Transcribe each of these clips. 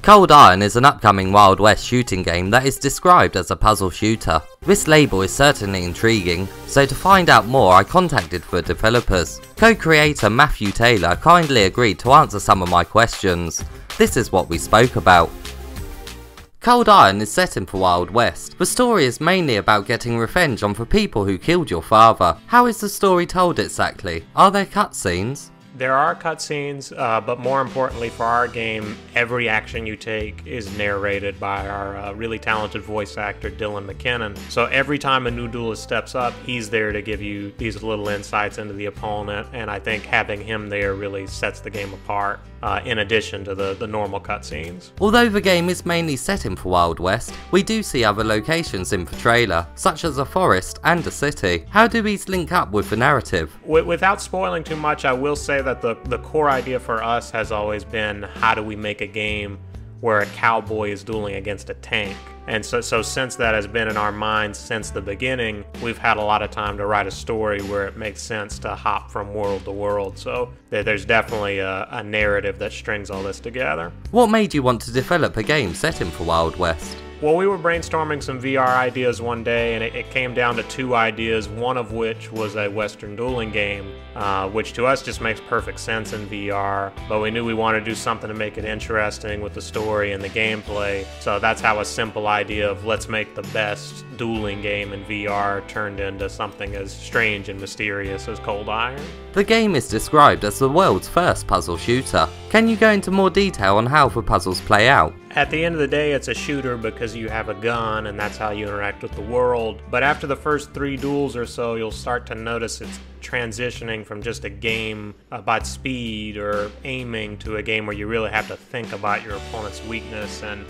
Cold Iron is an upcoming Wild West shooting game that is described as a puzzle shooter. This label is certainly intriguing, so to find out more I contacted the developers. Co-creator Matthew Taylor kindly agreed to answer some of my questions. This is what we spoke about. Cold Iron is set in the Wild West. The story is mainly about getting revenge on the people who killed your father. How is the story told exactly? Are there cutscenes? There are cutscenes, but more importantly for our game, every action you take is narrated by our really talented voice actor, Dylan McKinnon. So every time a new duelist steps up, he's there to give you these little insights into the opponent, and I think having him there really sets the game apart, in addition to the normal cutscenes. Although the game is mainly set in the Wild West, we do see other locations in the trailer, such as a forest and a city. How do these link up with the narrative? Without spoiling too much, I will say that the core idea for us has always been, how do we make a game where a cowboy is dueling against a tank? And so since that has been in our minds since the beginning, we've had a lot of time to write a story where it makes sense to hop from world to world. So there's definitely a narrative that strings all this together. What made you want to develop a game set in the Wild West? Well, we were brainstorming some VR ideas one day, and it came down to two ideas, one of which was a Western dueling game, which to us just makes perfect sense in VR, but we knew we wanted to do something to make it interesting with the story and the gameplay, so that's how a simple idea of let's make the best dueling game in VR turned into something as strange and mysterious as Cold Iron. The game is described as the world's first puzzle shooter. Can you go into more detail on how the puzzles play out? At the end of the day, it's a shooter because you have a gun and that's how you interact with the world. But after the first 3 duels or so, you'll start to notice it's transitioning from just a game about speed or aiming to a game where you really have to think about your opponent's weakness and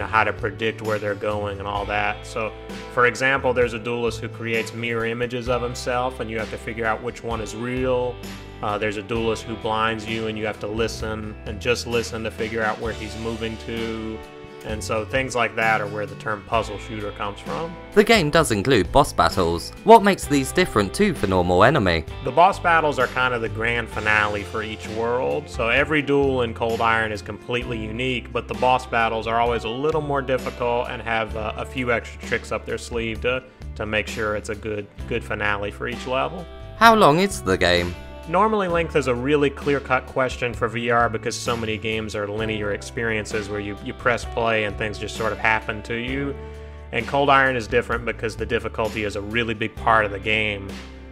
how to predict where they're going and all that. So, for example, there's a duelist who creates mirror images of himself and you have to figure out which one is real. There's a duelist who blinds you and you have to listen and just listen to figure out where he's moving to. And so things like that are where the term puzzle shooter comes from. The game does include boss battles. What makes these different to the normal enemy? The boss battles are kind of the grand finale for each world. So every duel in Cold Iron is completely unique, but the boss battles are always a little more difficult and have a few extra tricks up their sleeve to make sure it's a good finale for each level. How long is the game? Normally length is a really clear-cut question for VR because so many games are linear experiences where you press play and things just sort of happen to you. And Cold Iron is different because the difficulty is a really big part of the game.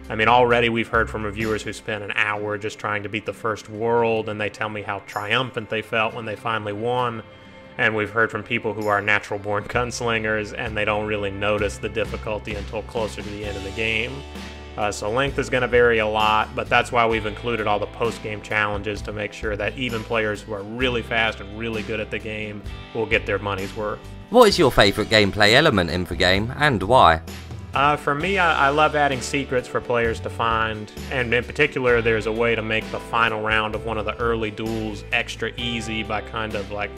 I mean, already we've heard from reviewers who spent an hour just trying to beat the first world, and they tell me how triumphant they felt when they finally won. And we've heard from people who are natural-born gunslingers, and they don't really notice the difficulty until closer to the end of the game. So length is going to vary a lot, but that's why we've included all the post-game challenges to make sure that even players who are really fast and really good at the game will get their money's worth. What is your favourite gameplay element in the game, and why? For me, I love adding secrets for players to find, and in particular there's a way to make the final round of one of the early duels extra easy by kind of like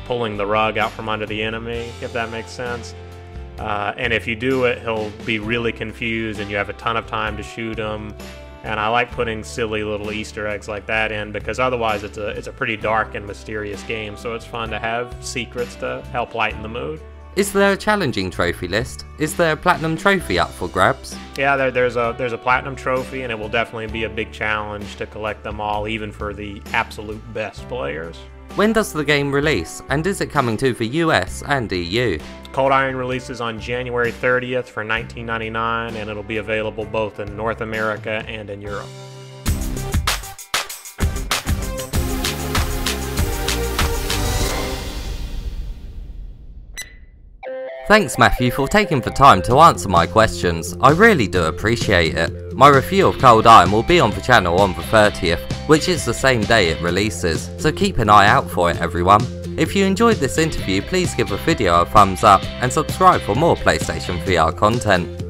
pulling the rug out from under the enemy, if that makes sense. And if you do it, he'll be really confused and you have a ton of time to shoot him. And I like putting silly little Easter eggs like that in because otherwise it's a pretty dark and mysterious game, so it's fun to have secrets to help lighten the mood. Is there a challenging trophy list? Is there a platinum trophy up for grabs? Yeah, there's a platinum trophy, and it will definitely be a big challenge to collect them all, even for the absolute best players. When does the game release, and is it coming to the US and EU? Cold Iron releases on January 30th for $19.99, and it'll be available both in North America and in Europe. Thanks Matthew for taking the time to answer my questions, I really do appreciate it. My review of Cold Iron will be on the channel on the 30th, which is the same day it releases, so keep an eye out for it everyone. If you enjoyed this interview, please give the video a thumbs up and subscribe for more PlayStation VR content.